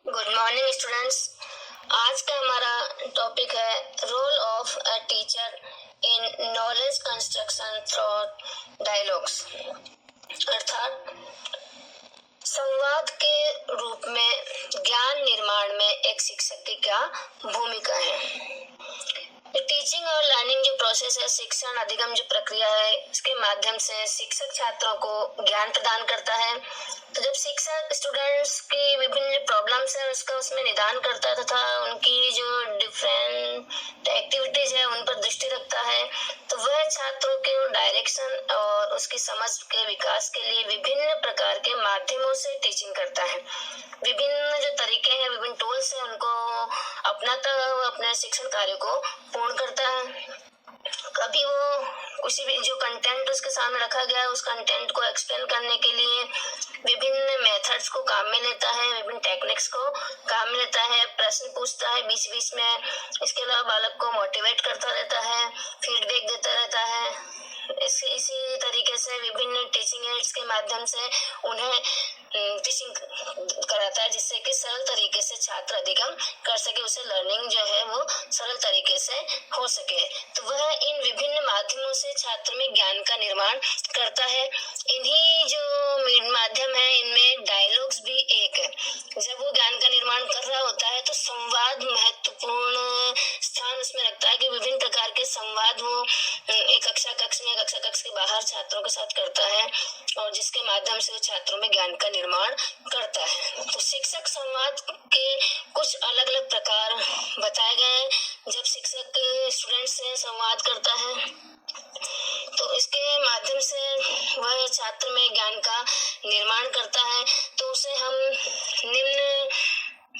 Good morning students. आज का हमारा टॉपिक है role of a teacher in knowledge construction through dialogues, अर्थात संवाद के रूप में ज्ञान निर्माण में एक शिक्षक की क्या भूमिका है। टीचिंग और लर्निंग जो प्रोसेस है, शिक्षण अधिगम जो प्रक्रिया है, इसके माध्यम से शिक्षक छात्रों को ज्ञान प्रदान करता है। तो जब शिक्षक स्टूडेंट्स की विभिन्न प्रॉब्लम्स है उसका उसमें निदान करता है तथा उनकी जो डिफरेंट एक्टिविटीज है उन पर दृष्टि रखता है, तो वह छात्रों के डायरेक्शन और उसकी समझ के विकास के लिए विभिन्न प्रकार के माध्यमों से टीचिंग करता है। विभिन्न जो तरीके हैं, विभिन्न टूल्स हैं, उनको अपनाता हुआ अपने शिक्षण कार्य को पूर्ण करता है। कभी वो किसी भी जो कंटेंट उसके सामने रखा गया है उस कंटेंट को एक्सप्लेन करने के लिए विभिन्न मेथड्स को काम में लेता है, विभिन्न टेक्निक्स को काम में लेता है, प्रश्न पूछता है बीच बीच में। इसके अलावा बालक को मोटिवेट करता रहता है, फीडबैक देता रहता है। इसी तरीके से विभिन्न टीचिंग एड्स के माध्यम से उन्हें टीचिंग कराता है, जिससे कि सरल तरीके से छात्र अधिगम कर सके, उसे लर्निंग जो है वो सरल तरीके से हो सके। तो वह इन विभिन्न माध्यमों से छात्र में ज्ञान का निर्माण करता है। इन्हीं जो माध्यम है इनमें डायलॉग्स भी एक है। जब वो ज्ञान का निर्माण कर रहा होता है तो संवाद महत्वपूर्ण स्थान उसमें रखता है कि विभिन्न प्रकार के संवाद वो एक कक्षा कक्ष में, कक्षा कक्ष के बाहर छात्रों के साथ करता है और जिसके माध्यम से वो छात्रों में ज्ञान का निर्माण करता है। तो शिक्षक संवाद के कुछ अलग अलग प्रकार बताए गए हैं। जब शिक्षक स्टूडेंट से संवाद करता है तो इसके माध्यम से वह छात्र में ज्ञान का निर्माण करता है। तो उसे हम निम्न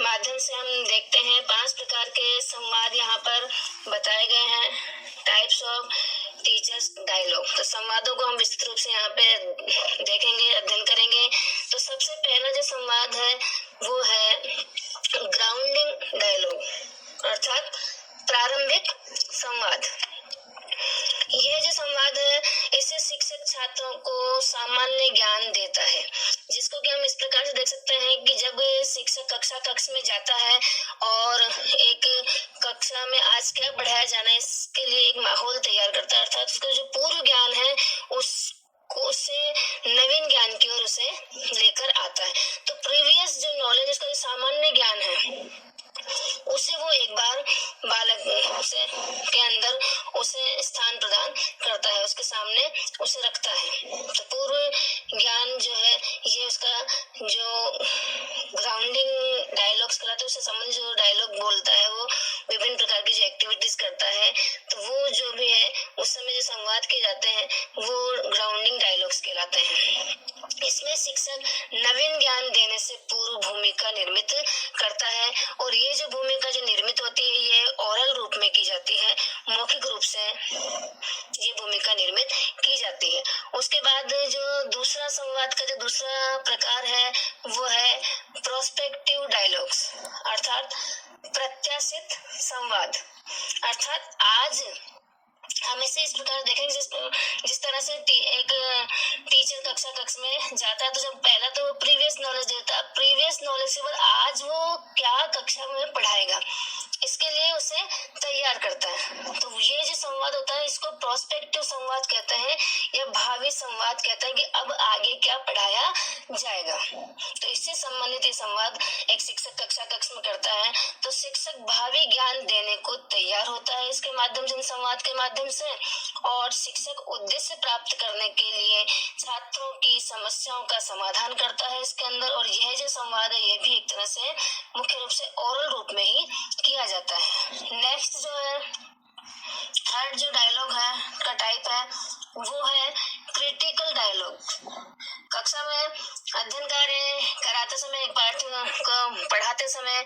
माध्यम से हम देखते हैं। 5 प्रकार के संवाद यहाँ पर बताए गए हैं, टाइप्स ऑफ टीचर्स डायलॉग। तो संवादों को हम विस्तृत रूप से यहाँ पे देखेंगे, अध्ययन करेंगे। तो सबसे पहला जो संवाद है वो है ग्राउंडिंग डायलॉग, अर्थात प्रारंभिक संवाद। यह जो संवाद है इससे शिक्षक छात्रों को सामान्य ज्ञान देता है, जिसको कि हम इस प्रकार से देख सकते हैं कि जब शिक्षक कक्षा कक्ष में जाता है और एक कक्षा में आज क्या पढ़ाया जाना है इसके लिए एक माहौल तैयार करता है, अर्थात उसका जो पूर्व ज्ञान है उससे नवीन ज्ञान की ओर उसे लेकर आता है। तो प्रीवियस जो नॉलेज, उसका जो सामान्य ज्ञान है उसे वो एक बार बालक से के अंदर उसे स्थान प्रदान करता है, उसके सामने उसे रखता है। तो पूर्व ज्ञान जो है ये उसका जो ग्राउंडिंग डायलॉग्स कराता है, उससे संबंधित जो डायलॉग बोलता है वो विभिन्न प्रकार की जो एक्टिविटीज करता है, तो वो जो भी है उस समय जो संवाद किए जाते हैं वो ग्राउंडिंग डायलॉग्स कहलाते हैं। इसमें शिक्षक नवीन ज्ञान देने से पूर्व भूमिका निर्मित करता है और ये जो भूमिका जो निर्मित होती है ये ओरल रूप में की जाती है, मौखिक रूप से ये भूमिका निर्मित की जाती है। उसके बाद जो दूसरा संवाद का जो दूसरा प्रकार है वो है प्रोस्पेक्टिव डायलॉग्स, अर्थात प्रत्याशित संवाद। अर्थात आज हम इसे इस प्रकार देखेंगे जिस तरह से एक टीचर कक्षा कक्ष में जाता है तो जब पहला तो वो प्रीवियस नॉलेज देता है, प्रीवियस नॉलेज के बाद आज वो क्या कक्षा में पढ़ाएगा इसके लिए उसे तैयार करता है। तो ये जो संवाद होता है इसको प्रोस्पेक्टिव संवाद कहते हैं या भावी संवाद कहते हैं कि अब आगे क्या पढ़ाया जाएगा। तो इससे संबंधित ये संवाद एक शिक्षक कक्षा कक्ष में करता है तो शिक्षक भावी ज्ञान देने को तैयार होता है इसके माध्यम से, संवाद के माध्यम से। और शिक्षक उद्देश्य प्राप्त करने के लिए छात्रों की समस्याओं का समाधान करता है इसके अंदर। और यह जो संवाद है ये भी एक तरह से मुख्य रूप से ओरल रूप में ही किया जाता है। नेक्स्ट जो है थर्ड जो डायलॉग है का टाइप है वो है क्रिटिकल डायलॉग। कक्षा में अध्ययन कार्य कराते समय, एक पाठ को पढ़ाते समय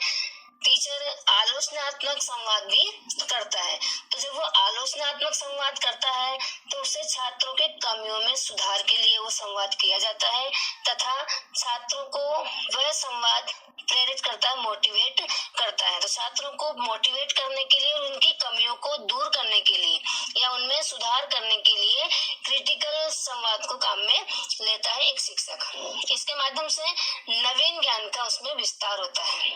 टीचर आलोचनात्मक संवाद भी करता है। तो जब वो आलोचनात्मक संवाद करता है तो उससे छात्रों के कमियों में सुधार के लिए वो संवाद किया जाता है तथा छात्रों को वह संवाद प्रेरित करता है, मोटिवेट करता है। तो छात्रों को मोटिवेट करने के लिए और उनकी कमियों को दूर करने के लिए या उनमें सुधार करने के लिए क्रिटिकल संवाद को काम में लेता है एक शिक्षक। इसके माध्यम से नवीन ज्ञान का उसमें विस्तार होता है,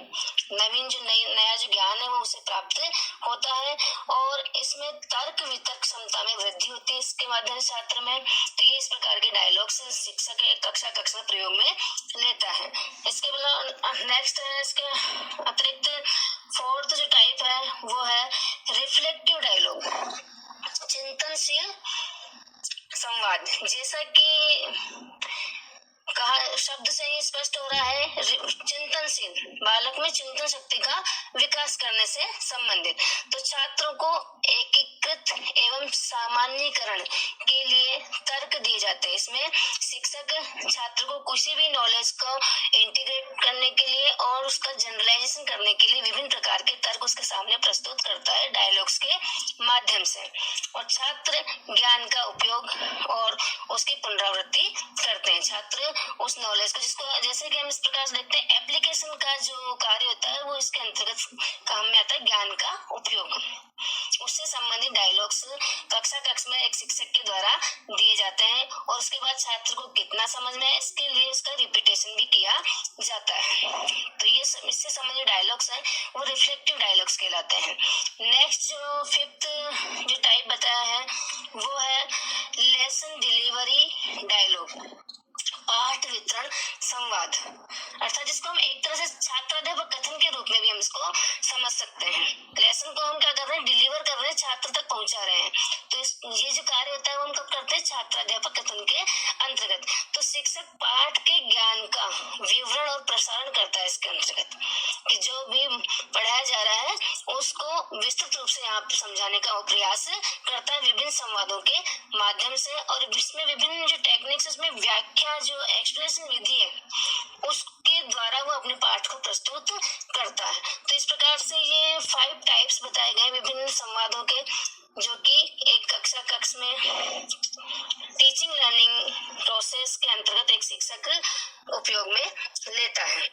नवीन जो नया जो ज्ञान है वो उसे प्राप्त होता है और इसमें तर्क वितर्क क्षमता में वृद्धि होती है इसके माध्यम से छात्र में। तो ये इस प्रकार के डायलॉग्स शिक्षक कक्षा में प्रयोग में लेता है। इसके नेक्स्ट है, इसके अतिरिक्त फोर्थ जो टाइप है वो है रिफ्लेक्टिव डायलॉग, चिंतनशील संवाद। जैसा कि कहा शब्द से ही स्पष्ट हो रहा है, चिंतनशील, बालक में चिंतन शक्ति का विकास करने से संबंधित। तो छात्रों को एकीकृत एवं सामान्यीकरण के लिए तर्क दिए जाते हैं। इसमें शिक्षक छात्र को किसी भी नॉलेज को इंटीग्रेट करने के लिए और उसका जनरलाइजेशन करने के लिए विभिन्न प्रकार के तर्क उसके सामने प्रस्तुत करता है डायलॉग्स के माध्यम से, और छात्र ज्ञान का उपयोग और उसकी पुनरावृत्ति करते हैं। छात्र उस नॉलेज को, जिसको जैसे कि हम इस प्रकार से देखते हैं, एप्लीकेशन का जो कार्य होता है वो इसके अंतर्गत काम में आता है, ज्ञान का उपयोग। उससे संबंधित डायलॉग्स कक्षा में एक शिक्षक के द्वारा दिए जाते हैं और उसके बाद छात्र को कितना समझ में है इसके लिए उसका रिपीटेशन भी किया जाता है। तो ये इससे संबंधित डायलॉग्स है वो रिफ्लेक्टिव डायलॉग्स कहलाते हैं। नेक्स्ट जो फिफ्थ जो टाइप बताया है वो है लेसन डिलीवरी डायलॉग, पाठ वितरण संवाद, अर्थात जिसको हम एक तरह से छात्र अध्यापक कथन के रूप में भी हम इसको समझ सकते हैं। लेसन को हम क्या कर रहे हैं, डिलीवर कर रहे हैं, छात्र तक पहुंचा रहे हैं। तो ये जो कार्य होता है वो हम कब करते हैं, छात्र अध्यापक कथन के अंतर्गत। तो शिक्षक पाठ के ज्ञान का विवरण और प्रसारण करता है इसके अंतर्गत, कि जो भी पढ़ाया जा रहा है उसको विस्तृत रूप से यहाँ पर समझाने का प्रयास करता है विभिन्न संवादों के माध्यम से, और इसमें विभिन्न जो टेक्निक्स, उसमें व्याख्या जो एक्सप्लेनेशन विधि है उसके द्वारा वो अपने पाठ को प्रस्तुत करता है। तो इस प्रकार से ये 5 टाइप्स बताए गए विभिन्न संवादों के, जो कि एक कक्षा में टीचिंग लर्निंग प्रोसेस के अंतर्गत एक शिक्षक उपयोग में लेता है।